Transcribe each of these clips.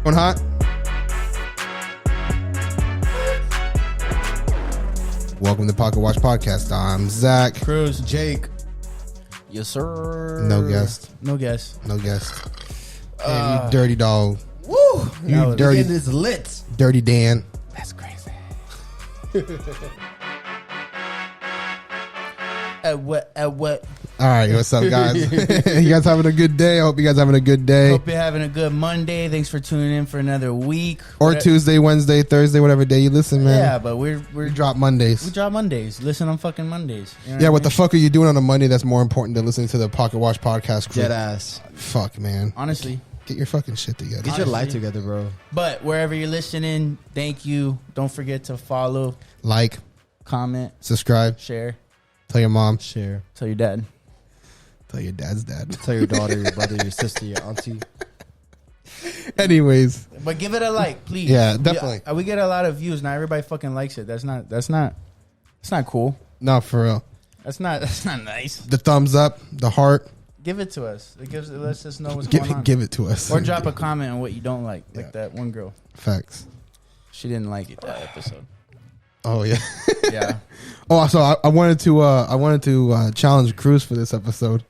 Going hot? Welcome to Pocket Watch Podcast. I'm Zach. Cruz. Jake. Yes, sir. No guest. No guest. No guest. Damn, you dirty dog. Woo! You dirty. It is lit. Dirty Dan. That's crazy. What? All right, what's up, guys? You guys having a good day? I hope you guys having a good day. Hope you're having a good Monday. Thanks for tuning in for another week. Or Tuesday, Wednesday, Thursday, whatever day you listen, man. Yeah, but we drop Mondays. We drop Mondays. Listen on fucking Mondays. You know Yeah, what the fuck are you doing on a Monday that's more important than listening to the Pocket Watch Podcast crew? Dead ass. Fuck, man. Honestly. Get your fucking shit together. Get your life together, bro. But wherever you're listening, thank you. Don't forget to follow, Like, comment, subscribe, share, tell your mom, Share. tell your dad. tell your dad's dad. Tell your daughter, your brother, your sister, your auntie. Anyways, But give it a like, please. Yeah, definitely. We get a lot of views. Not everybody fucking likes it. That's not cool. no, for real. That's not nice. The thumbs up, the heart, Give it to us. It lets us know what's going on. give it to us. Or drop a comment on what you don't like. Like that one girl. Facts. She didn't like it that episode. Oh yeah. Yeah. Oh, so I wanted to challenge Cruz for this episode.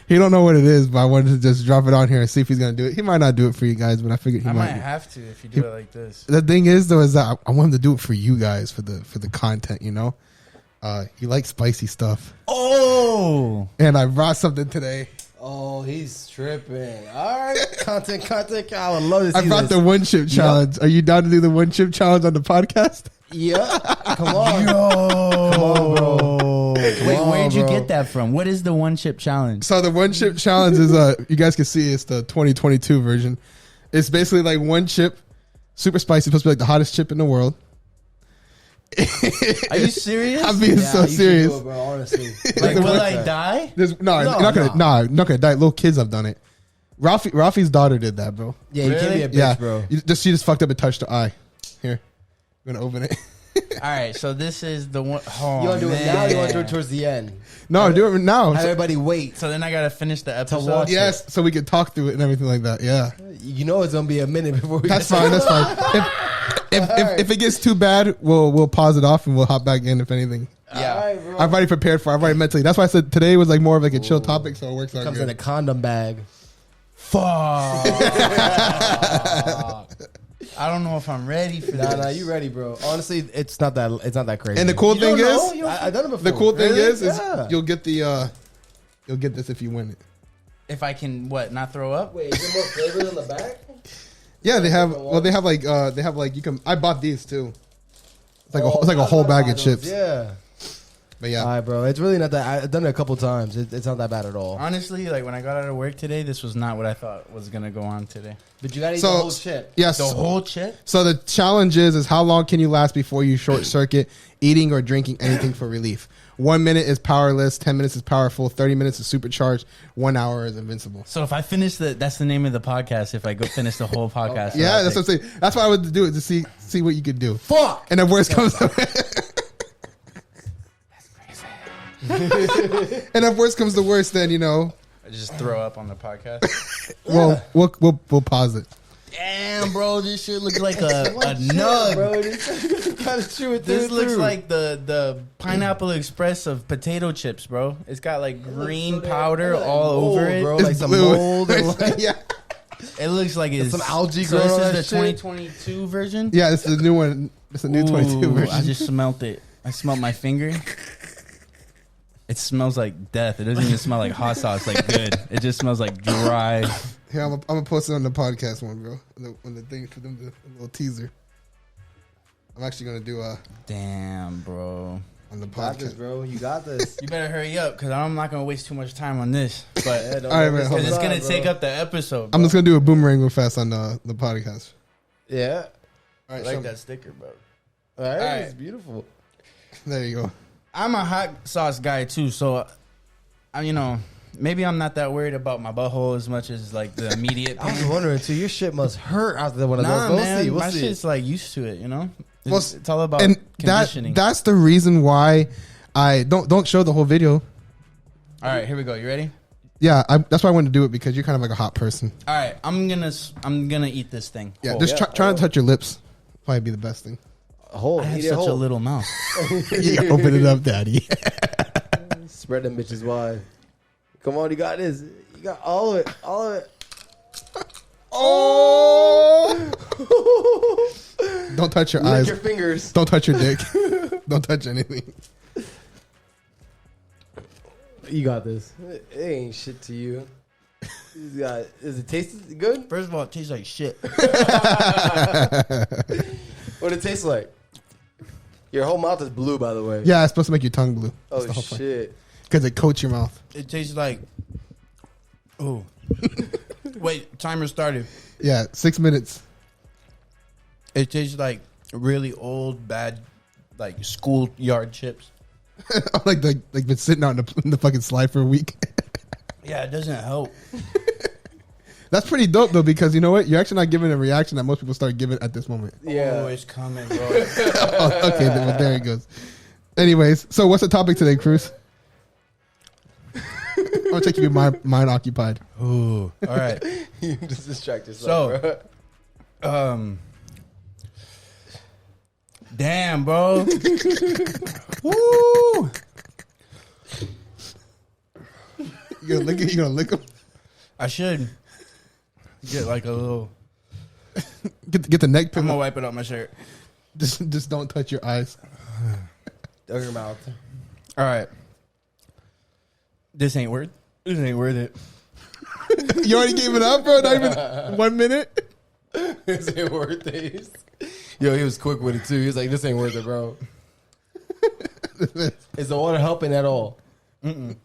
He don't know what it is, but I wanted to just drop it on here and see if he's gonna do it. He might not do it for you guys, but I figured he I might. might have to if you do it like this. The thing is, though, is that I want him to do it for you guys for the content. You know, you like spicy stuff. Oh. And I brought something today. Oh, he's tripping. All right. Content. I would love to see I brought this. the one chip challenge. Are you down to do the one chip challenge on the podcast? Yeah. Come on. Yo. Come on, bro. Wait, where'd you get that from? What is the one chip challenge? So the one chip challenge is you guys can see it's the 2022 version. It's basically like one chip, super spicy, supposed to be like the hottest chip in the world. Are you serious? I'm being so you should serious. do it, bro, honestly. Like, will I die? No, you're not gonna die. Little kids have done it. Ralphie's daughter did that, bro. Yeah, you can't be a bitch, Yeah, bro. She just fucked up and touched her eye. Here, I'm gonna open it. All right, so this is the one. Oh, You want to do it now? Or you want to do it man. towards the end? No, do it now. Have everybody wait. So then I gotta finish the episode. watch Yes, so we can talk through it and everything like that. Yeah, You know it's gonna be a minute before we. that's fine. That's fine. If it gets too bad, we'll pause it off and we'll hop back in if anything. Yeah. All right, bro. I've already prepared for it. I've already mentally. That's why I said today was like more of like a chill topic, so it works out Comes in a good. condom bag. Fuck. I don't know if I'm ready for this. Nah, you ready, bro? Honestly, it's not that crazy. And the cool thing is, I've done it before. the cool thing Really? is Yeah. you'll get this if you win it. If I can, not throw up? Wait, is there more flavors in the back? Yeah, they have. Well, they have like you can. I bought these too. It's like a whole bag of chips. Yeah. But yeah, All right, bro. It's really not that. I've done it a couple times. It's not that bad at all. Honestly, like when I got out of work today, this was not what I thought was gonna go on today. But you gotta eat So- the whole chip. yes. The whole chip? So the challenge is how long can you last before you short circuit eating or drinking anything for relief? 1 minute is powerless, 10 minutes is powerful, 30 minutes is supercharged, 1 hour is invincible. So if I finish that's the name of the podcast. If I go finish the whole podcast, Yeah, that's what I'm saying. That's why I would do it to see what you could do. Fuck. And if worst comes to and if worst comes to worst, then I just throw up on the podcast. we'll pause it. Damn, bro, this shit looks like a Shit, nug. bro. You gotta chew it. This looks through. like the Pineapple Express of potato chips, bro. It's got like green powder all mold, over it. bro. It's Like some blue. mold. And like, Yeah, It looks like it's some algae so growing on this that is the shit? 2022 version. yeah. It's the new one. It's the new 22 Ooh, version. I just smelt it. I smelled my finger. It smells like death. It doesn't even smell like hot sauce, like good. It just smells like dry. Here, I'm gonna post it on the podcast one, bro. On the thing for them, the little teaser. I'm actually gonna do Damn, bro. on the You got this, podcast. bro. You got this. You better hurry up because I'm not gonna waste too much time on this. But Yeah, don't All right, let man, this hold because it's on. gonna bro. take up the episode. I'm Bro. just gonna do a boomerang real fast on the podcast. Yeah. All I right, like so, that sticker, bro. All right. right. It's beautiful. there you go. I'm a hot sauce guy too, so maybe I'm not that worried about my butthole as much as like the immediate I was pain. wondering too. Your shit must hurt after one of those. Nah, We'll man, see. We'll my see. shit's like used to it, you know. Well, It's all about And conditioning. that's the reason why I don't show the whole video. All right, here we go. You ready? Yeah, that's why I wanted to do it because you're kind of like a hot person. All right, I'm gonna eat this thing. Yeah, just try not to touch your lips. Probably be the best thing. Hold. I have such a little mouth. You gotta open it up, daddy. Spread them bitches wide. Come on, you got this. You got all of it. All of it. Oh! Don't touch your eyes. Lick your fingers. Don't touch your dick. Don't touch anything. You got this. It ain't shit to you. Does it taste good? First of all, it tastes like shit. What it tastes like? Your whole mouth is blue, by the way. Yeah, it's supposed to make your tongue blue. Oh, shit. Because it coats your mouth. It tastes like. Oh. Wait, timer started. Yeah, 6 minutes. It tastes like really old, bad, like schoolyard chips. like been sitting out in the fucking slide for a week. Yeah, it doesn't help. That's pretty dope though, because you know what? You're actually not giving a reaction that most people start giving at this moment. Yeah. Oh, it's coming, bro. Oh, okay, then, well, there it goes. Anyways, so what's the topic today, Cruz? I'm gonna take you to my mind occupied. Ooh, all right. You just distract yourself, So, bro. Damn, bro. Woo! You gonna lick it? You gonna lick them? I should get like a little. Get the neck I'm pillow. gonna wipe it off my shirt. Just don't touch your eyes. Down your mouth. All right. This ain't worth it. You already gave it up, bro. Not even 1 minute. This ain't worth it. Yo, he was quick with it too. He was like, "This ain't worth it, bro." Is the water helping at all? Mm-mm.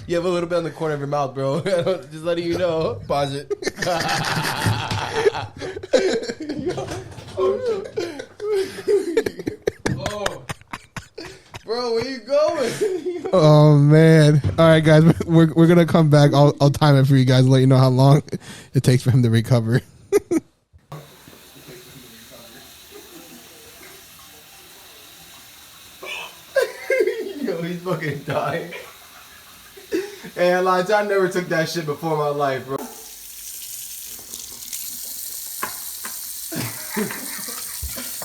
You have a little bit on the corner of your mouth, bro. Just letting you know. Pause it. Oh. Bro, where you going? Oh man! All right, guys, we're gonna come back. I'll time it for you guys. Let you know how long it takes for him to recover. Yo, he's fucking dying. Hey, Elijah, I never took that shit before in my life, bro.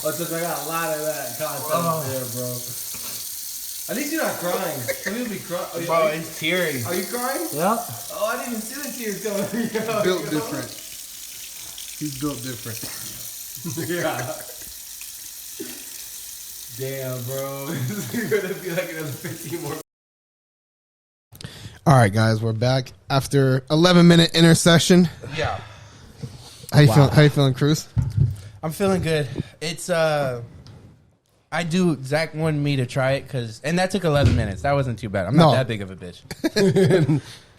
Oh, since I got a lot of that content there, bro. At least you're not crying. Some people be crying. Bro, it's teary. Are you crying? Yeah. Oh, I didn't even see the tears coming. Built different. He's built different. Yeah. Damn, bro. This is gonna be like another 15 more. All right, guys, we're back after 11-minute intercession. Yeah. How you feeling, Cruz? I'm feeling good. It's Zach wanted me to try it and that took 11 minutes. That wasn't too bad. I'm not that big of a bitch.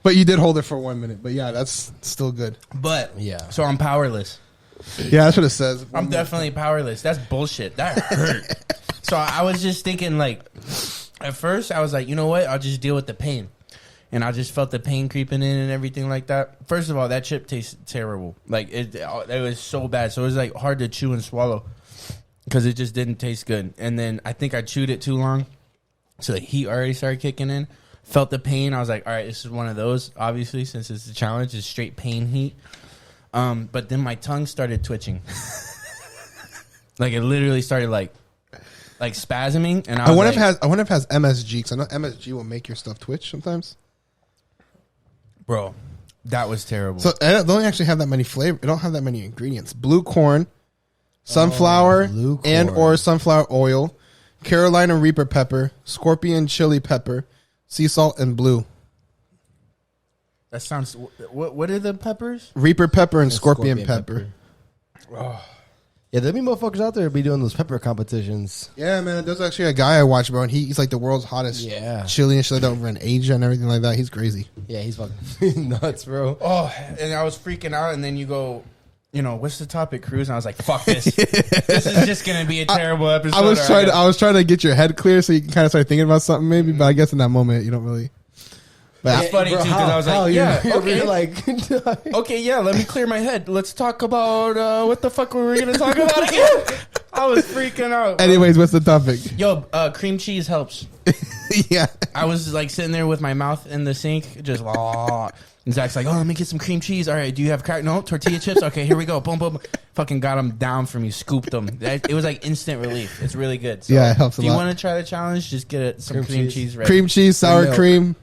But you did hold it for 1 minute. But yeah, that's still good. But Yeah. so I'm powerless. Yeah, that's what it says. I'm definitely powerless. That's bullshit. That hurt. So I was just thinking, like, at first I was like, you know what? I'll just deal with the pain. And I just felt the pain creeping in and everything like that. First of all, that chip tasted terrible. Like, it was so bad. So it was, like, hard to chew and swallow because it just didn't taste good. And then I think I chewed it too long. So the heat already started kicking in. Felt the pain. I was like, all right, this is one of those. Obviously, since it's a challenge, it's straight pain heat. But then my tongue started twitching. Like, it literally started, like spasming. And I wonder if it has MSG, because I know MSG will make your stuff twitch sometimes. Bro, that was terrible. So they don't actually have that many flavor. It don't have that many ingredients. Blue corn, sunflower, and or sunflower oil, Carolina Reaper pepper, scorpion chili pepper, sea salt, and blue. That sounds. What are the peppers? Reaper pepper and scorpion pepper. Oh. Yeah, there be motherfuckers out there be doing those pepper competitions. Yeah, man. There's actually a guy I watch, bro, and he's like the world's hottest chili and shit like that over in Asia and everything like that. He's crazy. Yeah, he's fucking nuts, bro. Oh, and I was freaking out, and then you go, you know, what's the topic, Cruz? And I was like, fuck this. This is just gonna be a terrible episode. I was trying to get your head clear so you can kind of start thinking about something maybe, but I guess in that moment you don't really. But it's funny too because I was like, yeah, okay, like, okay, yeah. Let me clear my head. Let's talk about what the fuck were we gonna talk about again? I was freaking out. Bro. Anyways, what's the topic? Yo, cream cheese helps. Yeah. I was like sitting there with my mouth in the sink, just and Zach's like, "Oh, let me get some cream cheese. All right, do you have crack? No, tortilla chips. Okay, here we go. Boom, boom." Fucking got them down for me, scooped them. It was like instant relief. It's really good. So Yeah, it helps a lot. If you want to try the challenge, just get some cream cheese. Ready. Cream cheese, sour milk. cream,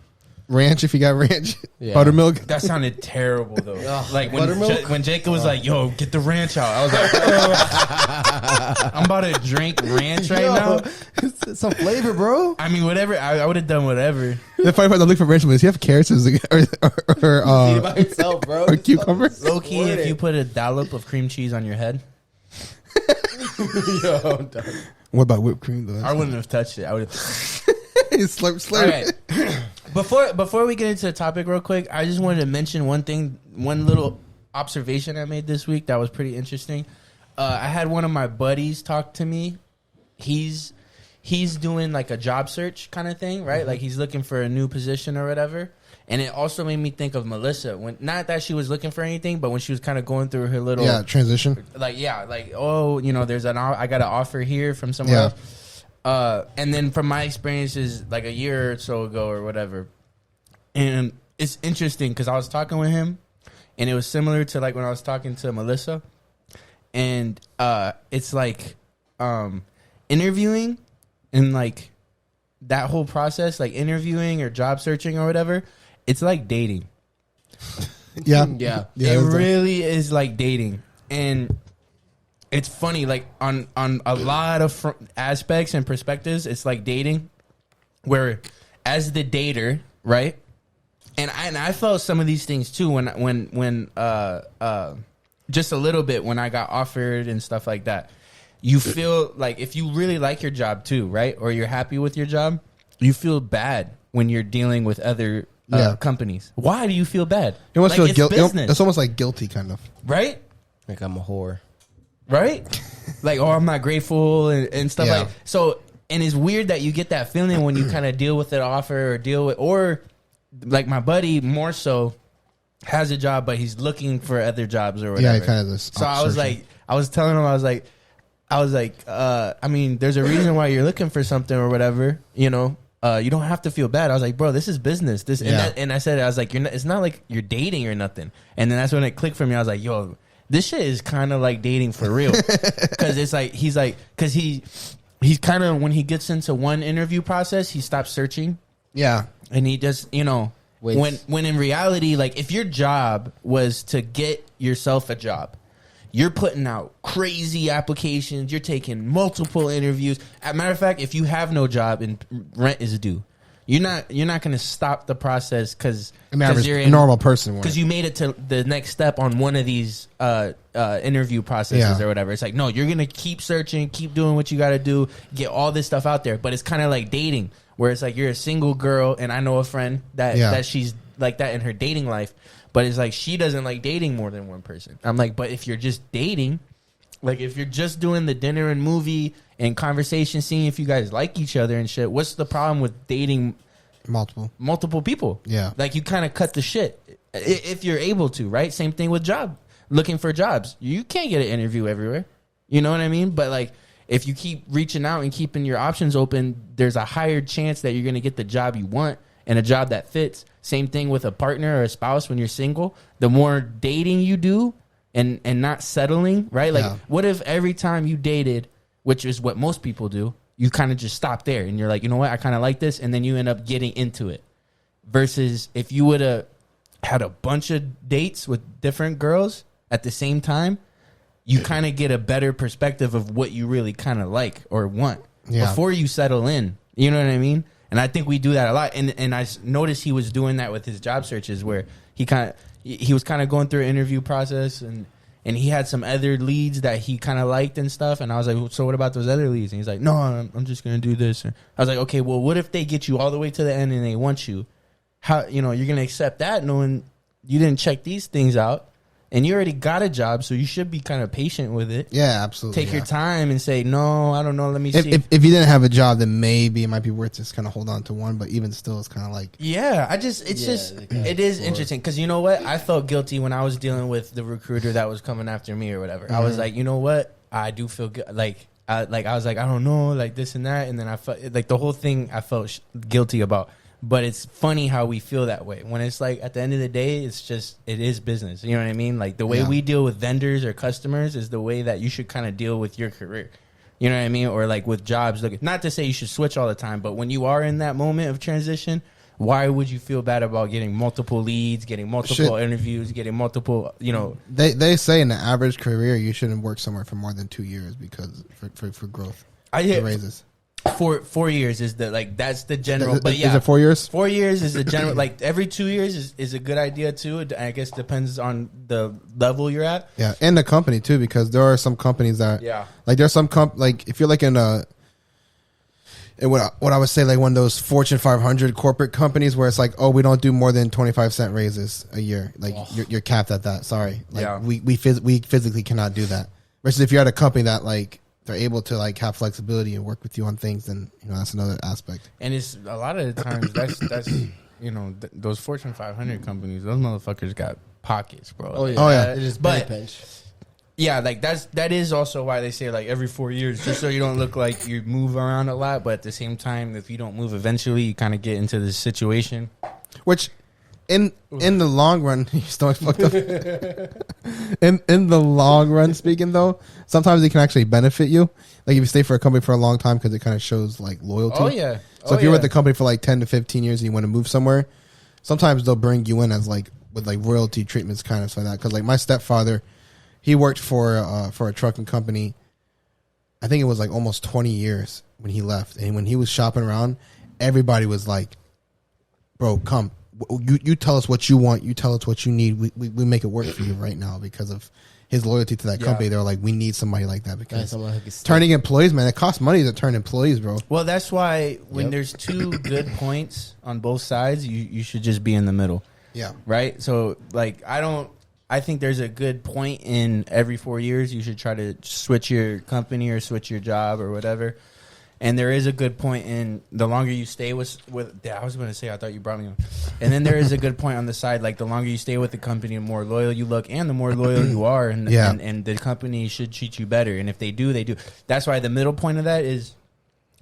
ranch if you got ranch, Yeah. buttermilk. That sounded terrible though. Like Buttermilk? when Jacob was like, "Yo, get the ranch out," I was like, "I'm about to drink ranch right now." It's some flavor, bro. I mean, whatever. I would have done whatever. The funny part, I'm looking for ranch, but does he have carrots or Eat it by itself, bro. or cucumbers? Low key, if you put a dollop of cream cheese on your head, Yo, I'm done. What about whipped cream though? I wouldn't have touched it. I would have. slurp. All right. Before we get into the topic real quick, I just wanted to mention one little observation I made this week that was pretty interesting. I had one of my buddies talk to me. He's doing like a job search kind of thing, right? Like he's looking for a new position or whatever. And it also made me think of Melissa, when not that she was looking for anything, but when she was kind of going through her little transition. like oh, you know, I got an offer here from somewhere else. And then from my experiences like a year or so ago or whatever, and it's interesting because I was talking with him, and it was similar to like when I was talking to Melissa, and it's like interviewing and like that whole process, like interviewing or job searching or whatever, it's like dating. Yeah. It really is like dating. And it's funny, like on a lot of aspects and perspectives, it's like dating, where as the dater, right? And I felt some of these things too when just a little bit when I got offered and stuff like that. You feel like if you really like your job too, right? Or you're happy with your job, you feel bad when you're dealing with other companies. Why do you feel bad? You almost like, feel guilty. business, It's almost like guilty, kind of. right? Like I'm a whore. Right? Like, oh, I'm not grateful and stuff like so. And it's weird that you get that feeling when you kind of deal with an offer or like my buddy more so has a job, but he's looking for other jobs or whatever. Yeah, kind of this. So I was like, I was telling him, I was like, I mean, there's a reason why you're looking for something or whatever, you know. You don't have to feel bad. I was like, bro, this is business. And I said, I was like, it's not like you're dating or nothing. And then that's when it clicked for me. I was like, yo, this shit is kind of like dating for real. Because it's like because he's kind of, when he gets into one interview process, he stops searching. Yeah, and he just, you know, when in reality, like if your job was to get yourself a job, you're putting out crazy applications. You're taking multiple interviews. As a matter of fact, if you have no job and rent is due, you're not going to stop the process because you're a normal person. Because you made it to the next step on one of these interview processes or whatever. It's like, no, you're going to keep searching, keep doing what you got to do, get all this stuff out there. But it's kind of like dating, where it's like you're a single girl, and I know a friend that she's like that in her dating life. But it's like she doesn't like dating more than one person. I'm like, but if you're just dating, like if you're just doing the dinner and movie and conversation, seeing if you guys like each other and shit, what's the problem with dating multiple people? Yeah. Like you kind of cut the shit if you're able to, right? Same thing with looking for jobs. You can't get an interview everywhere. You know what I mean? But like if you keep reaching out and keeping your options open, there's a higher chance that you're going to get the job you want and a job that fits. Same thing with a partner or a spouse when you're single. The more dating you do and not settling, right? Like, what if every time you dated, which is what most people do, you kind of just stop there and you're like, you know what, I kind of like this, and then you end up getting into it. Versus if you would have had a bunch of dates with different girls at the same time, you kind of get a better perspective of what you really kind of like or want before you settle in. You know what I mean? And I think we do that a lot. And I noticed he was doing that with his job searches, where he was kind of going through an interview process, and he had some other leads that he kind of liked and stuff. And I was like, so what about those other leads? And he's like, no, I'm just going to do this. And I was like, okay, well, what if they get you all the way to the end and they want you? How, you know, you're going to accept that knowing you didn't check these things out? And you already got a job, so you should be kind of patient with it. Yeah, absolutely. Take your time and say, no, I don't know, let me see. If you didn't have a job, then maybe it might be worth just kind of hold on to one. But even still, it's kind of like... Yeah, it is interesting. Because you know what? I felt guilty when I was dealing with the recruiter that was coming after me or whatever. Mm-hmm. I was like, you know what? I do feel good. Like, I was like, I don't know, like this and that, and then I felt like the whole thing I felt guilty about. But it's funny how we feel that way when it's like at the end of the day, it is business. You know what I mean? Like the way we deal with vendors or customers is the way that you should kind of deal with your career. You know what I mean? Or like with jobs. Look, not to say you should switch all the time, but when you are in that moment of transition, why would you feel bad about getting multiple leads, getting multiple interviews, getting multiple, you know? They say in the average career, you shouldn't work somewhere for more than 2 years because for growth. For raises. 4 years is that's the general. But yeah, is it 4 years? 4 years is the general. Like every 2 years is a good idea too. I guess depends on the level you're at. Yeah, and the company too, because there are some companies that like there's some like if you're like in a. And what I would say, like one of those Fortune 500 corporate companies where it's like, oh, we don't do more than 25-cent raises a year. Like you're capped at that. Sorry, like we physically cannot do that. Versus if you're at a company that like they're able to like have flexibility and work with you on things, then you know that's another aspect. And it's a lot of the times that's you know those Fortune 500 companies, those motherfuckers got pockets, bro. Oh yeah, It is pinch. Yeah, like that is also why they say like every 4 years, just so you don't look like you move around a lot. But at the same time, if you don't move eventually, you kind of get into this situation. Which, in the long run, your stomach's fucked up. in the long run, speaking though, sometimes it can actually benefit you. Like if you stay for a company for a long time, because it kind of shows like loyalty. Oh yeah. So if you're with the company for like 10 to 15 years and you want to move somewhere, sometimes they'll bring you in as like with like royalty treatments, kind of like that. Because like my stepfather. He worked for a trucking company. I think it was like almost 20 years when he left. And when he was shopping around, everybody was like, bro, come. You tell us what you want. You tell us what you need. We make it work for you right now because of his loyalty to that company. They were like, we need somebody like that because turning employees, man, it costs money to turn employees, bro. Well, that's why when there's two good points on both sides, you should just be in the middle. Yeah. Right? So, like, I think there's a good point in every 4 years you should try to switch your company or switch your job or whatever. And there is a good point in the longer you stay with I was going to say, I thought you brought me on. And then there is a good point on the side, like the longer you stay with the company, the more loyal you look and the more loyal you are. And the company should treat you better. And if they do, they do. That's why the middle point of that is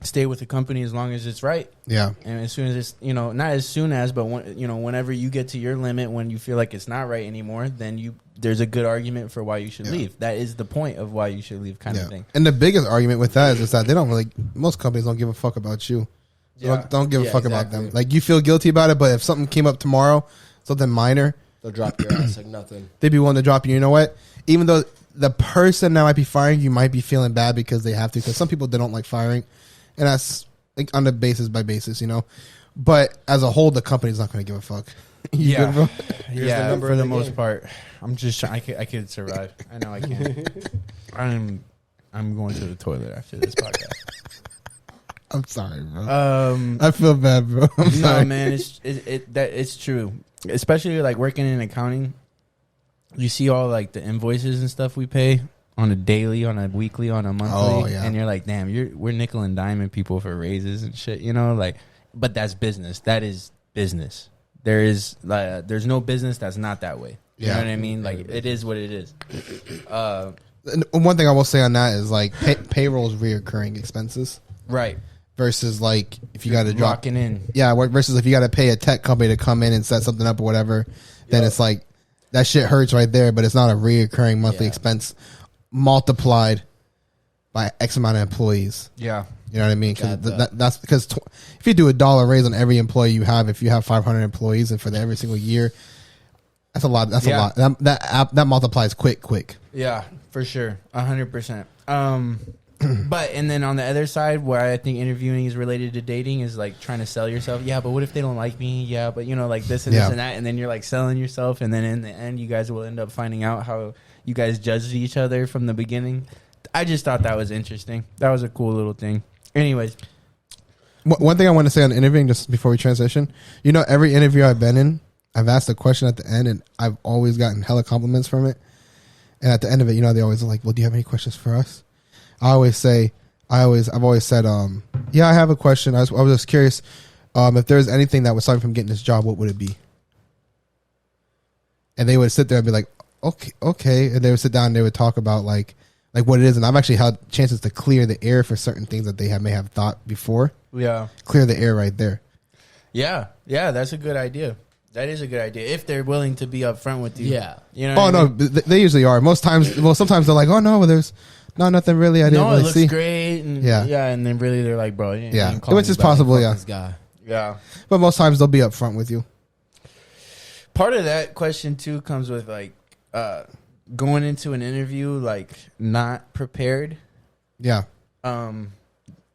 stay with the company as long as it's right. Yeah. And as soon as it's, not as soon as, but whenever you get to your limit, when you feel like it's not right anymore, then there's a good argument for why you should leave. That is the point of why you should leave, kind of thing. And the biggest argument with that is that they don't really, most companies don't give a fuck about you. Don't give a fuck about them. Like you feel guilty about it, but if something came up tomorrow, something minor, they'll drop your ass like nothing. They'd be willing to drop you. You know what? Even though the person that might be firing you might be feeling bad because they have to, because some people they don't like firing. And that's like on the basis by basis, But as a whole, the company's not going to give a fuck. Good, bro? Yeah, for the most part. I'm just trying. I could survive. I know I can. I'm going to the toilet after this podcast. I'm sorry, bro. I feel bad, bro. No, man, it's true. Especially like working in accounting, you see all like the invoices and stuff we pay. On a daily, on a weekly, on a monthly, and you're like, damn, we're nickel and diming people for raises and shit, but that's business. That is business. There's no business that's not that way. You know what I mean? Like it is what it is. One thing I will say on that is like payroll is reoccurring expenses, right? Versus like if you got to drop in, versus if you got to pay a tech company to come in and set something up or whatever, then it's like that shit hurts right there, but it's not a reoccurring monthly expense. Multiplied by X amount of employees. Yeah. You know what I mean? That's because if you do $1 raise on every employee you have, if you have 500 employees and for every single year, that's a lot. That's a lot. That multiplies quick. Yeah, for sure. 100%. But, and then on the other side, where I think interviewing is related to dating is like trying to sell yourself. Yeah, but what if they don't like me? Yeah, but like this and this and that. And then you're like selling yourself. And then in the end, you guys will end up finding out how you guys judged each other from the beginning. I just thought that was interesting. That was a cool little thing. Anyways. One thing I want to say on interviewing, just before we transition, every interview I've been in, I've asked a question at the end, and I've always gotten hella compliments from it. And at the end of it, they always are like, well, do you have any questions for us? I've always said, yeah, I have a question. I was just curious, if there's anything that would stop me from getting this job, what would it be? And they would sit there and be like, okay. And they would sit down and they would talk about like, like what it is, and I've actually had chances to clear the air for certain things that they may have thought before. Yeah. Clear the air right there. Yeah. Yeah, that's a good idea. That is a good idea if they're willing to be upfront with you. Yeah. You know. Oh no, they usually are. Most times, well, sometimes they're like, "Oh no, well, there's nothing really. I didn't No, really it looks see." great. And Yeah. and then really they're like, bro, you Yeah, ain't calling which me is back. possible. Yeah, This guy. Yeah. but most times they'll be upfront with you. Part of that question too comes with like going into an interview like not prepared, Yeah,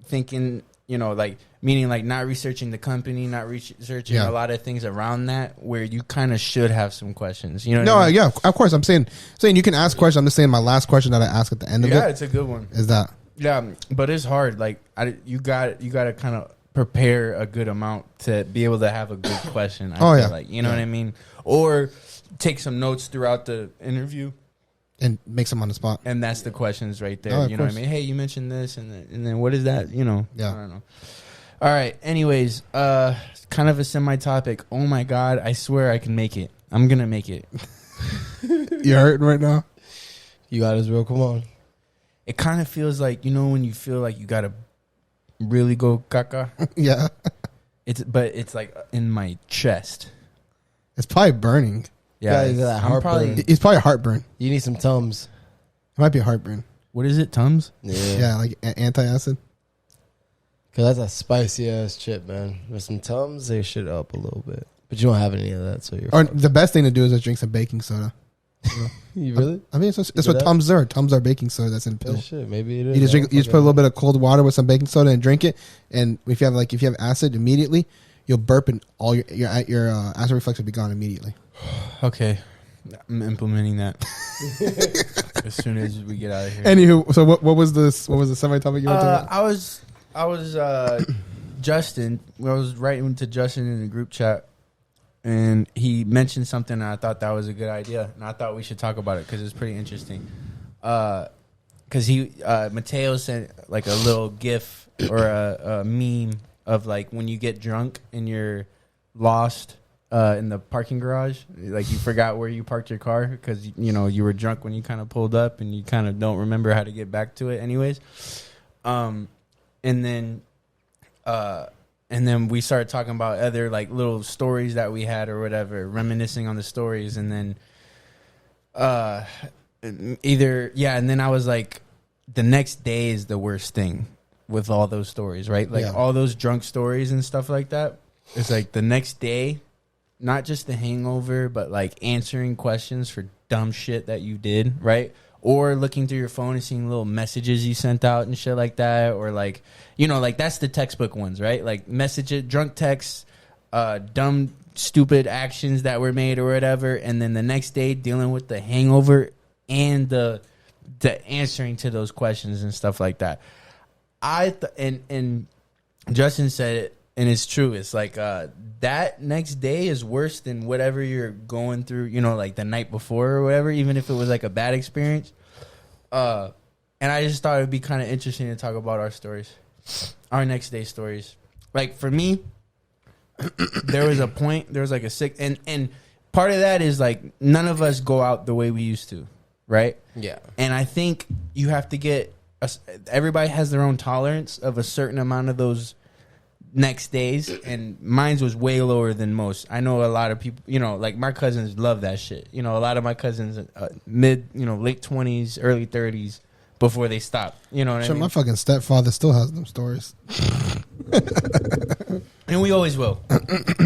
thinking, you know, like meaning like not researching the company, not researching Yeah. a lot of things around that where you kind of should have some questions. You know? no, what I mean? yeah, of course. I'm saying you can ask questions. I'm just saying my last question that I ask at the end of Yeah, it it's a good one. is that. Yeah, but it's hard. Like you got to kind of prepare a good amount to be able to have a good question. I Oh, feel yeah. like, you know what I mean, or take some notes throughout the interview. And makes them on the spot. And that's the questions right there. Oh, of you know what I course. mean? Hey, you mentioned this, and then what is that? You know? Yeah. I don't know. All right. Anyways, kind of a semi-topic. Oh my God! I swear I can make it. I'm gonna make it. You hurting right now? You got us, bro. Come on. It kind of feels like, you know, when you feel like you gotta really go caca. Yeah, But it's like in my chest. it's probably burning. Yeah, it's- that I'm heartburn. probably. It's probably heartburn. You need some Tums. It might be heartburn. What is it? Tums? Yeah, like antacid. Cause that's a spicy ass chip, man. With some Tums, they shit up a little bit. But you don't have any of that, so you're Or fucked. the best thing to do is just drink some baking soda. You really? I mean, that's do what that? Tums are. Tums are baking soda that's in Oh pill. shit, maybe it is. You just drink. You just put a little bit of cold water with some baking soda and drink it. And if you have acid, immediately you'll burp and all your acid reflux will be gone immediately. Okay. I'm implementing that as soon as we get out of here. Anywho, so what was this? What was the semi topic you were talking about? I was Justin. I was writing to Justin in the group chat, and he mentioned something, and I thought that was a good idea, and I thought we should talk about it because it's pretty interesting. Because Mateo sent like a little GIF or a meme of like when you get drunk and you're lost in the parking garage, like you forgot where you parked your car because you were drunk when you kind of pulled up and you kind of don't remember how to get back to it anyways. And then we started talking about other like little stories that we had or whatever, reminiscing on the stories, and then and then I was like, the next day is the worst thing with all those stories, right? Like all those drunk stories and stuff like that. It's like the next day, not just the hangover, but like answering questions for dumb shit that you did, right? Or looking through your phone and seeing little messages you sent out and shit like that. Or like, like that's the textbook ones, right? Like messages, drunk texts, dumb, stupid actions that were made or whatever. And then the next day dealing with the hangover and the answering to those questions and stuff like that. And Justin said it, and it's true. It's like that next day is worse than whatever you're going through, like the night before or whatever, even if it was like a bad experience. And I just thought it would be kind of interesting to talk about our stories, our next day stories. Like for me, there was like a sick, and part of that is like none of us go out the way we used to, right? Yeah. And I think you have to get, everybody has their own tolerance of a certain amount of those next days, and mine's was way lower than most. I know a lot of people, like my cousins love that shit. A lot of my cousins late 20s, early 30s before they stop. You know what I mean? My fucking stepfather still has them stories. And we always will.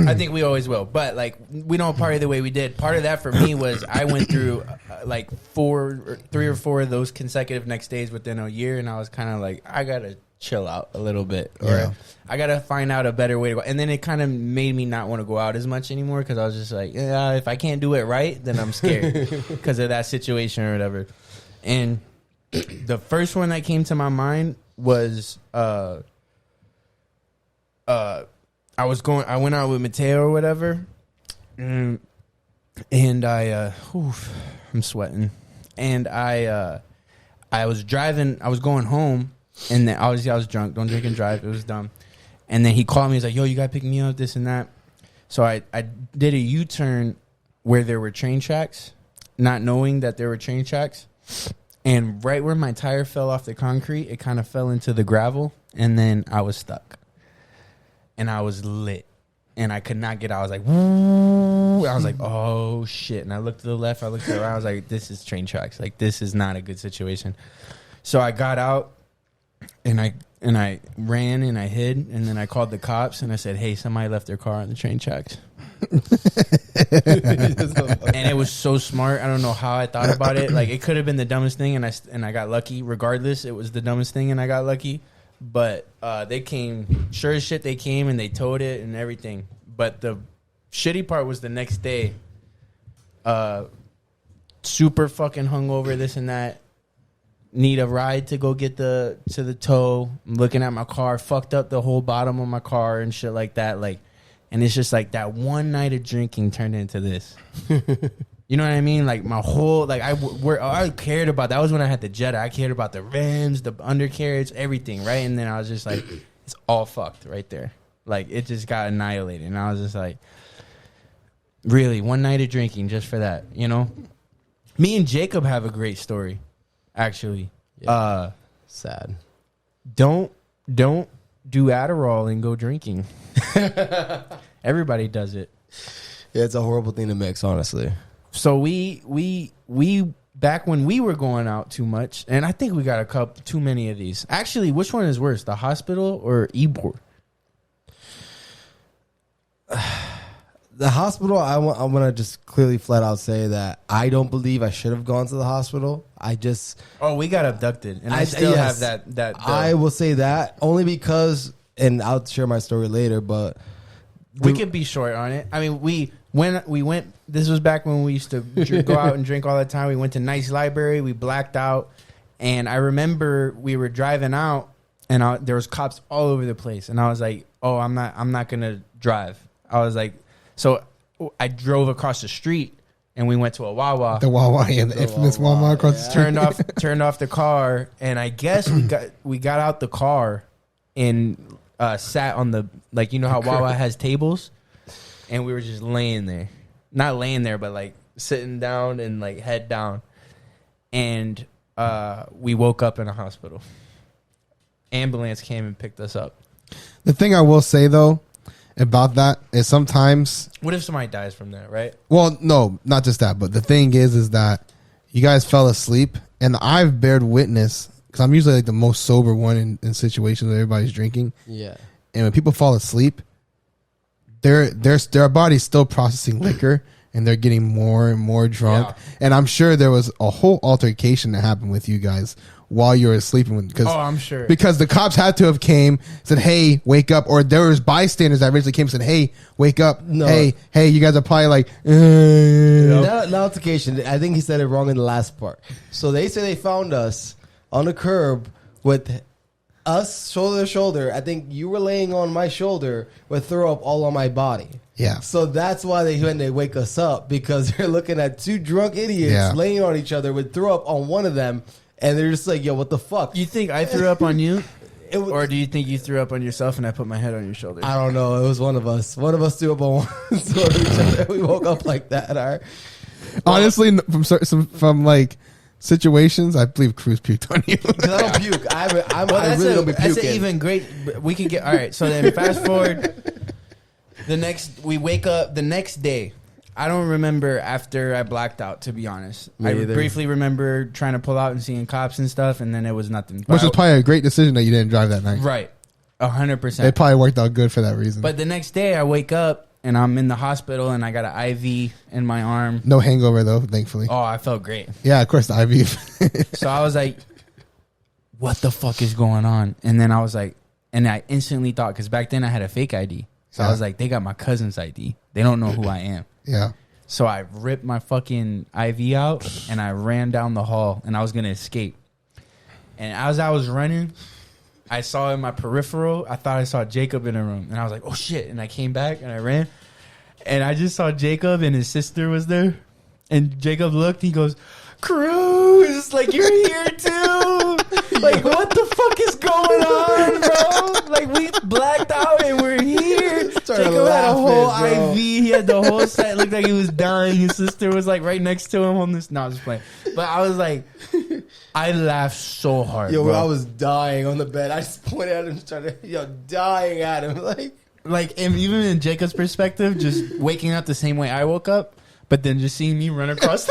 I think we always will. But like we don't party the way we did. Part of that for me was I went through like 3 or 4 of those consecutive next days within a year, and I was kind of like, I gotta chill out a little bit, or I gotta find out a better way to go. And then it kind of made me not want to go out as much anymore because I was just like, if I can't do it right, then I'm scared because of that situation or whatever. And the first one that came to my mind was I went out with Mateo or whatever, and I'm sweating, and I was driving, I was going home, and then obviously I was drunk, don't drink and drive, it was dumb, and then he called me, he's like, yo, you gotta pick me up, this and that, so I did a U-turn where there were train tracks, not knowing that there were train tracks, And right where my tire fell off the concrete, it kind of fell into the gravel, and then I was stuck. And I was lit. And I could not get out. I was like, woo. I was like, oh, shit. And I looked to the left. I looked to the right. I was like, this is train tracks. Like, this is not a good situation. So I got out, and I ran, and I hid. And then I called the cops, and I said, hey, somebody left their car on the train tracks. And it was so smart. I don't know how I thought about it. Like, it could have been the dumbest thing, and I got lucky. Regardless, it was the dumbest thing, and I got lucky. But they came, sure as shit, they came and they towed it and everything. But the shitty part was the next day. Super fucking hungover, this and that. Need a ride to go get to the tow. I'm looking at my car, fucked up the whole bottom of my car and shit like that. Like, and it's just like that one night of drinking turned into this. You know what I mean? Like my whole, like I cared about, that was when I had the Jetta. I cared about the rims, the undercarriage, everything, right? And then I was just like, it's all fucked right there. Like it just got annihilated. And I was just like, really, one night of drinking just for that, you know? Me and Jacob have a great story, actually. Yeah. Sad. Don't do Adderall and go drinking. Everybody does it. Yeah, it's a horrible thing to mix, honestly. So we back when we were going out too much, and I think we got too many of these. Actually, which one is worse, the hospital or Ybor? The hospital, I want to just clearly flat out say that I don't believe I should have gone to the hospital. We got abducted, and I still have that. I will say that only because, and I'll share my story later, but we could be short on it. I mean, we went. This was back when we used to go out and drink all the time. We went to Nice Library. We blacked out, and I remember we were driving out, and there was cops all over the place, and I was like, "Oh, I'm not gonna drive." I was like, so I drove across the street, and we went to a Wawa. The Wawa, yeah, the infamous Wawa across the street. Turned off the car, and I guess we got out the car and sat on the, like, you know how Wawa has tables, and we were just laying there. Not laying there, but like sitting down and like head down. And we woke up in a hospital. Ambulance came and picked us up. The thing I will say though about that is sometimes, what if somebody dies from that, right? Well, no, not just that, but the thing is that you guys fell asleep, and I've bared witness because I'm usually like the most sober one in situations where everybody's drinking. Yeah. And when people fall asleep, their body's still processing liquor, and they're getting more and more drunk. Yeah. And I'm sure there was a whole altercation that happened with you guys while you were sleeping. I'm sure. Because the cops had to have came, said, hey, wake up. Or there was bystanders that originally came and said, hey, wake up. No. Hey, you guys are probably like, Not altercation. I think he said it wrong in the last part. So they say they found us on the curb with us shoulder to shoulder. I think you were laying on my shoulder with throw up all on my body. Yeah. So that's why when they wake us up, because they're looking at two drunk idiots laying on each other with throw up on one of them, and they're just like, yo, what the fuck? You think I threw up on you? Or do you think you threw up on yourself and I put my head on your shoulder? I don't know. It was one of us. One of us threw up on one sort of each other. We woke up like that. All right. Honestly, from like situations, I believe Cruz puked on you. Because I don't puke. I really don't be puking. That's an even great. We can get all right. So then, fast forward. We wake up the next day. I don't remember after I blacked out, to be honest. I briefly remember trying to pull out and seeing cops and stuff, and then it was nothing. Which was probably a great decision that you didn't drive that night. Right. 100%. It probably worked out good for that reason. But the next day, I wake up, and I'm in the hospital, and I got an IV in my arm. No hangover, though, thankfully. Oh, I felt great. Yeah, of course, the IV. So I was like, what the fuck is going on? And then I was like, and I instantly thought, because back then I had a fake ID. So I was like, they got my cousin's ID. They don't know who I am. Yeah. So I ripped my fucking IV out, and I ran down the hall, and I was going to escape. And as I was running, I saw in my peripheral, I thought I saw Jacob in a room. And I was like, oh, shit. And I came back, and I ran. And I just saw Jacob, and his sister was there. And Jacob looked, he goes, Cruz, like, you're here too. Like, what the fuck is going on, bro? Like, we blacked out and we're here. Jacob had a whole IV. He had the whole set. Looked like he was dying. His sister was like right next to him on this. No, I was just playing. But I was like, I laughed so hard. Yo, bro. I was dying on the bed. I just pointed at him, dying at him, like, and even in Jacob's perspective, just waking up the same way I woke up, but then just seeing me run across.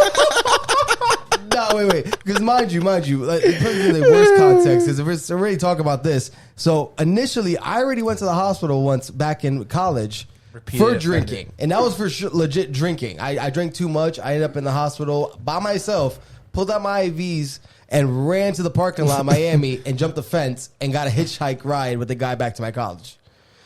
No, wait. Because mind you, like, put it in the worst context, because if we're already talking about this. So initially, I already went to the hospital once back in college for drinking. And that was for legit drinking. I drank too much. I ended up in the hospital by myself, pulled out my IVs, and ran to the parking lot in Miami and jumped the fence and got a hitchhike ride with the guy back to my college.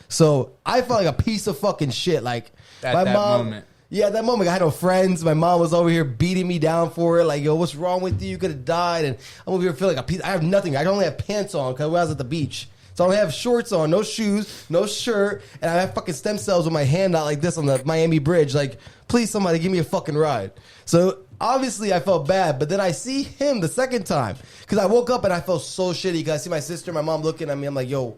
So I felt like a piece of fucking shit. Like, at my that mom... moment. Yeah, at that moment, I had no friends. My mom was over here beating me down for it. Like, yo, what's wrong with you? You could have died. And I'm over here feeling like a piece. I have nothing. I only have pants on because I was at the beach. So I only have shorts on, no shoes, no shirt. And I have fucking stem cells with my hand out like this on the Miami Bridge. Like, please, somebody give me a fucking ride. So obviously, I felt bad. But then I see him the second time. Because I woke up and I felt so shitty. Because I see my sister, my mom looking at me. I'm like, yo,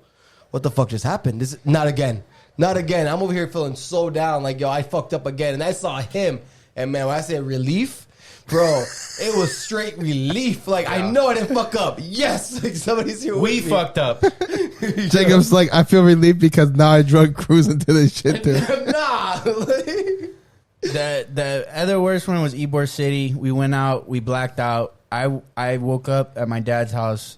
what the fuck just happened? This not again. Not again. I'm over here feeling so down. Like, yo, I fucked up again. And I saw him. And, man, when I say relief, bro, it was straight relief. Like, yeah. I know I didn't fuck up. Yes. Like, somebody's here with me. We fucked up. Jacob's like, I feel relieved because now I drug Cruz into this shit, too. Nah. The other worst one was Ybor City. We went out. We blacked out. I woke up at my dad's house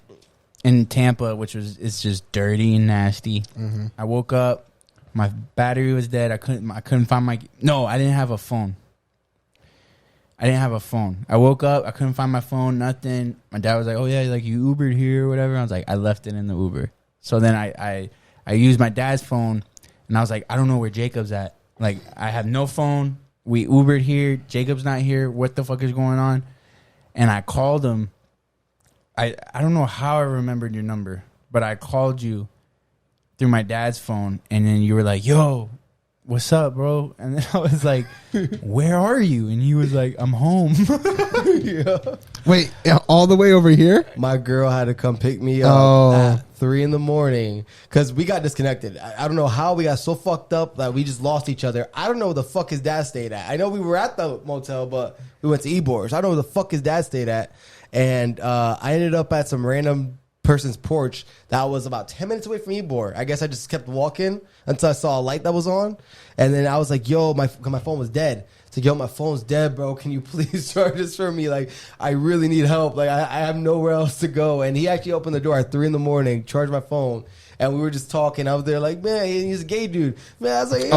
in Tampa, it's just dirty and nasty. Mm-hmm. I woke up. My battery was dead. I couldn't find my... No, I didn't have a phone. I woke up. I couldn't find my phone. Nothing. My dad was like, oh, yeah, like you Ubered here or whatever. I was like, I left it in the Uber. So then I used my dad's phone, and I was like, I don't know where Jacob's at. Like, I have no phone. We Ubered here. Jacob's not here. What the fuck is going on? And I called him. I don't know how I remembered your number, but I called you through my dad's phone, and then you were like, yo, what's up, bro? And then I was like, where are you? And he was like, I'm home. Yeah. Wait, all the way over here? My girl had to come pick me up at 3 a.m. because we got disconnected. I don't know how we got so fucked up that we just lost each other. I don't know where the fuck his dad stayed at. I know we were at the motel, but we went to Ybor's. I don't know where the fuck his dad stayed at. And I ended up at some random person's porch that was about 10 minutes away from Ybor. I guess I just kept walking until I saw a light that was on. And then I was like, yo, my phone was dead. It's like, yo, my phone's dead, bro. Can you please charge this for me? Like, I really need help. Like, I have nowhere else to go. And he actually opened the door at 3 a.m, charged my phone. And we were just talking. I was there like, man, he's a gay dude. Man, I was like, yo.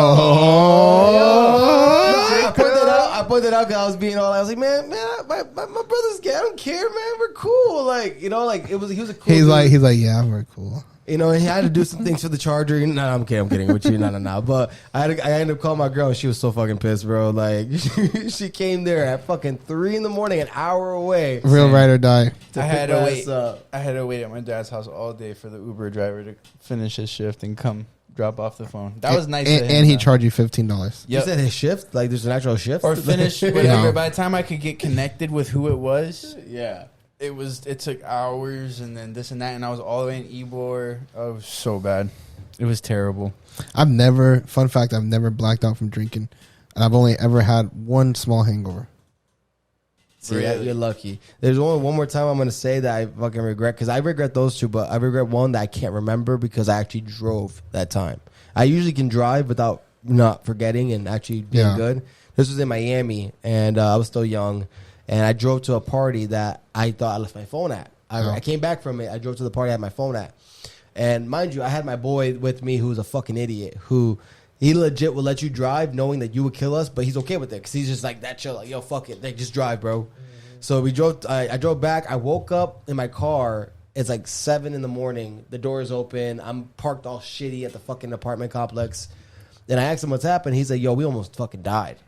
I pointed out because I was being all, I was like, man, my brother's gay. I don't care, man. We're cool. Like, you know, like, he was a cool dude. He's like, yeah, we're cool. You know, and he had to do some things for the charger. No, I'm kidding with you. No. But I ended up calling my girl, and she was so fucking pissed, bro. Like, she came there at fucking 3 a.m, an hour away. Real ride or die. I had to wait at my dad's house all day for the Uber driver to finish his shift and come drop off the phone. That was nice. And he charged you $15. Yep. You said his shift? Like, there's an actual shift? Or finish whatever. By the time I could get connected with who it was, yeah. It took hours and then this and that, and I was all the way in Ybor. Oh, it was so bad. It was terrible. Fun fact, I've never blacked out from drinking. And I've only ever had one small hangover. See, you're lucky. There's only one more time I'm going to say that I fucking regret, because I regret those two, but I regret one that I can't remember because I actually drove that time. I usually can drive without not forgetting and actually being good. This was in Miami, and I was still young. And I drove to a party that I thought I left my phone at. I came back from it. I drove to the party I had my phone at. And mind you, I had my boy with me who was a fucking idiot, who he legit would let you drive knowing that you would kill us, but he's okay with it because he's just like that chill. Like, yo, fuck it. Like, just drive, bro. Mm-hmm. So we drove. I drove back. I woke up in my car. It's like 7 a.m. The door is open. I'm parked all shitty at the fucking apartment complex. Then I asked him what's happened. He's like, yo, we almost fucking died.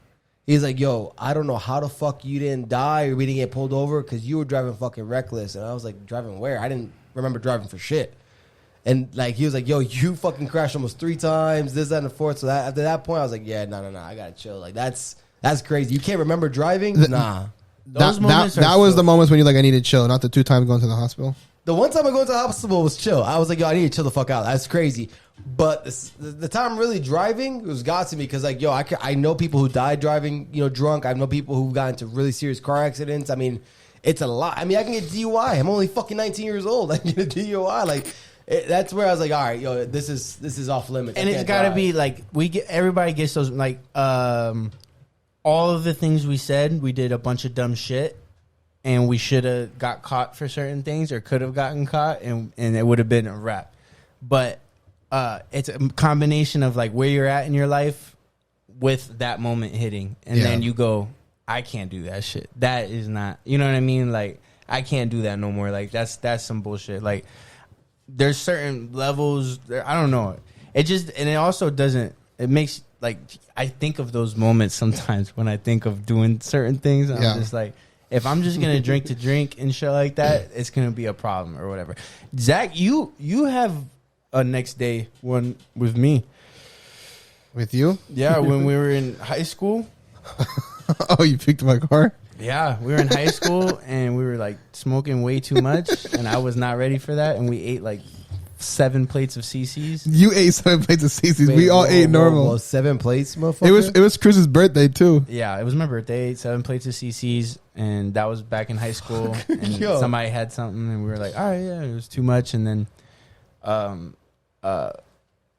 He's like, yo, I don't know how the fuck you didn't die or we didn't get pulled over because you were driving fucking reckless. And I was like, driving where? I didn't remember driving for shit. And like, he was like, yo, you fucking crashed almost 3 times, this, that, and the fourth. So after that point, I was like, yeah, no, I gotta chill. Like, that's crazy. You can't remember driving? Nah. That was the moments when you're like, I need to chill, not the 2 times going to the hospital. The one time I go into the hospital was chill. I was like, yo, I need to chill the fuck out. That's crazy. But the time really driving, it was got to me because, like, yo, I know people who died driving, drunk. I know people who got into really serious car accidents. I mean, it's a lot. I mean, I can get DUI. I'm only fucking 19 years old. I can get a DUI. Like, that's where I was like, all right, yo, this is off limits. And it's got to be like everybody gets those like all of the things we said. We did a bunch of dumb shit, and we should have got caught for certain things, or could have gotten caught, and it would have been a wrap. But it's a combination of like where you're at in your life with that moment hitting, and then you go, I can't do that shit. That is not, you know what I mean? Like, I can't do that no more. Like, that's some bullshit. Like, there's certain levels there. I don't know. It just, and it also doesn't, it makes, like, I think of those moments sometimes when I think of doing certain things. I'm just like, if I'm just going to drink to drink and shit like that, it's going to be a problem or whatever. Zach, you have a next day one with me. With you? Yeah, when we were in high school. Oh, you picked my car? Yeah, we were in high school and we were like smoking way too much, and I was not ready for that, and we ate like 7 plates of CC's. You ate 7 plates of CC's. We all ate normal. Whoa, 7 plates, motherfucker? It was Cruz's birthday too. Yeah, it was my birthday. 7 plates of CC's, and that was back in high school. And somebody had something, and we were like, all right, yeah, it was too much. And then,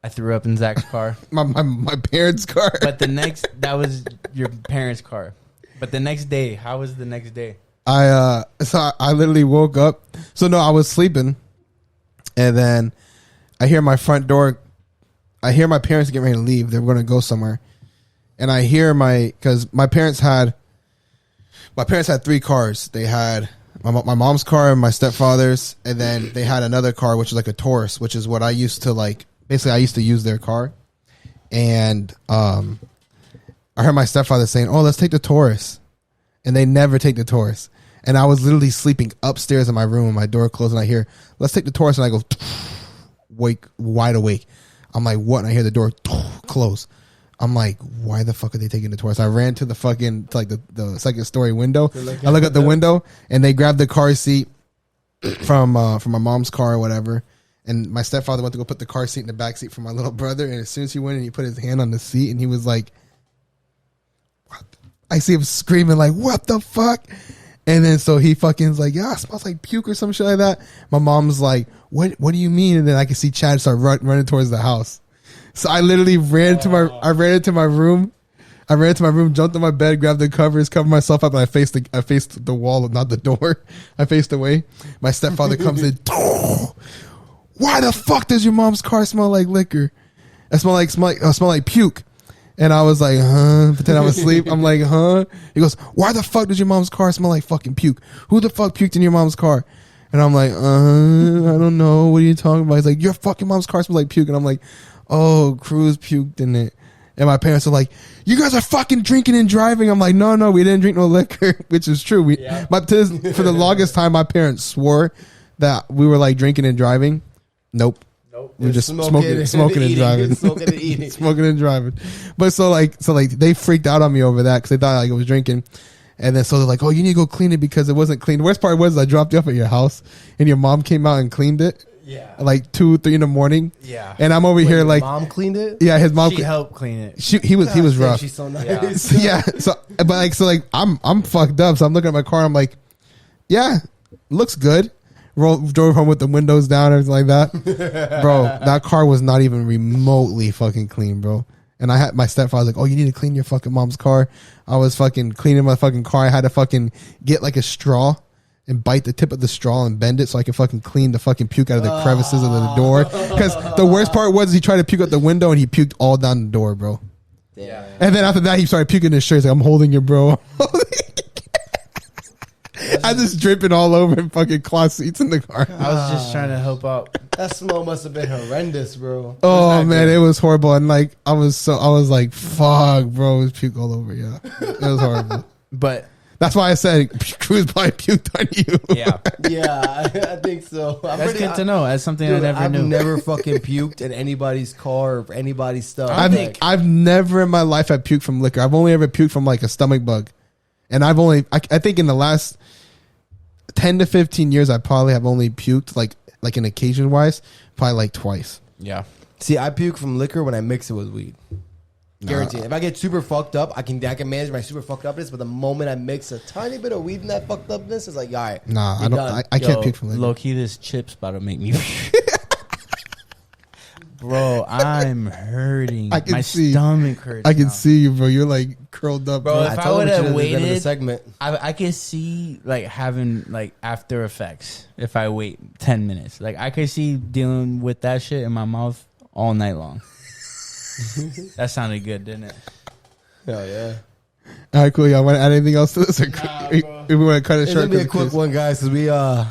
I threw up in Zach's car. my parents' car. But that was your parents' car. But the next day, how was the next day? I literally woke up. So no, I was sleeping, and then I hear my front door. I hear my parents getting ready to leave. They're going to go somewhere, and I hear because my parents had 3 cars. They had my mom's car and my stepfather's, and then they had another car which is like a Taurus, which is what I used to like. Basically, I used to use their car, and I heard my stepfather saying, "Oh, let's take the Taurus," and they never take the Taurus. And I was literally sleeping upstairs in my room, my door closed, and I hear, "Let's take the Taurus," and I go, wide awake. I'm like, "What?" And I hear the door close. I'm like, "Why the fuck are they taking the Taurus?" I ran to the fucking the second story window. I look at the window, and they grabbed the car seat from my mom's car or whatever. And my stepfather went to go put the car seat in the back seat for my little brother. And as soon as he went and he put his hand on the seat, and he was like, "What?" I see him screaming like, "What the fuck?" And then so he fucking's like, "Yeah, it smells like puke or some shit like that." My mom's like, What do you mean?" And then I can see Chad start running towards the house. So I literally ran into my room. I ran to my room, jumped on my bed, grabbed the covers, covered myself up, and I faced the wall, not the door. I faced away. My stepfather comes in. "Why the fuck does your mom's car smell like liquor? It smell like puke." And I was like, "Huh?" Pretend I'm asleep. I'm like, "Huh?" He goes, "Why the fuck does your mom's car smell like fucking puke? Who the fuck puked in your mom's car?" And I'm like, I don't know. What are you talking about?" He's like, "Your fucking mom's car smells like puke." And I'm like, "Oh, Cruz puked in it." And my parents are like, "You guys are fucking drinking and driving." I'm like, No, we didn't drink no liquor," which is true. For the longest time, my parents swore that we were like drinking and driving. Nope. We're just smoking and driving. Smoking and driving. But so they freaked out on me over that because they thought like I was drinking. And then so they're like, "Oh, you need to go clean it because it wasn't clean." The worst part was I dropped you off at your house and your mom came out and cleaned it. Yeah. Like 2-3 in the morning. Yeah. And I'm over here like, mom cleaned it? Yeah, his mom. She helped clean it. He was rough. She's so nice. Yeah. So I'm fucked up. So I'm looking at my car. I'm like, yeah, looks good. Drove home with the windows down, everything like that. Bro, that car was not even remotely fucking clean, bro. And I had my stepfather like, "Oh, you need to clean your fucking mom's car." I was fucking cleaning my fucking car. I had to fucking get like a straw and bite the tip of the straw and bend it so I could fucking clean the fucking puke out of the crevices of the door. Because the worst part was he tried to puke out the window and he puked all down the door, bro. Yeah. And then after that, he started puking his shirt. He's like, "I'm holding you, bro." I just dripping all over fucking cloth seats in the car. I was just trying to help out. That smell must have been horrendous, bro. Oh man, it was horrible. And like I was like, fuck, bro, it was puke all over. Yeah, it was horrible. But that's why I said Cruz probably puked on you. Yeah, I think so. That's good to know. That's something I never knew. I've never fucking puked in anybody's car or anybody's stuff. I've never in my life had puked from liquor. I've only ever puked from like a stomach bug. And I think in the last 10 to 15 years, I probably have only puked like an occasion wise, probably like twice. Yeah. See, I puke from liquor when I mix it with weed. Guaranteed. If I get super fucked up, I can manage my super fucked upness. But the moment I mix a tiny bit of weed in that fucked upness, it's like, all right. Nah, I don't. I can't puke from liquor. Low key, this chip's about to make me. Bro, I'm hurting. I can My see. stomach hurts. I can now. see you, bro. You're like curled up, Bro, bro. if I told would him have at the end of the waited, segment. I could see like having like after effects if I wait 10 minutes. Like I could see dealing with that shit in my mouth all night long. That sounded good, didn't it? Hell yeah. All right, cool. Y'all want to add anything else to this? Or Nah, we bro. want to cut it It's short. gonna be a quick one, guys, because we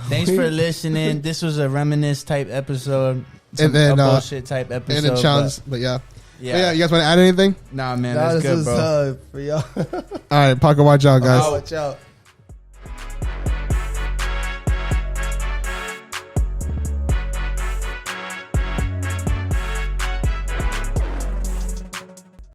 Thanks for listening. This was a reminisce type episode. And then, a bullshit type episode. And a challenge, but yeah. Yeah. But yeah, you guys want to add anything? Nah, man, Nah, that's this good, is bro. For y'all. All right, Pocket, watch out, guys. Watch out.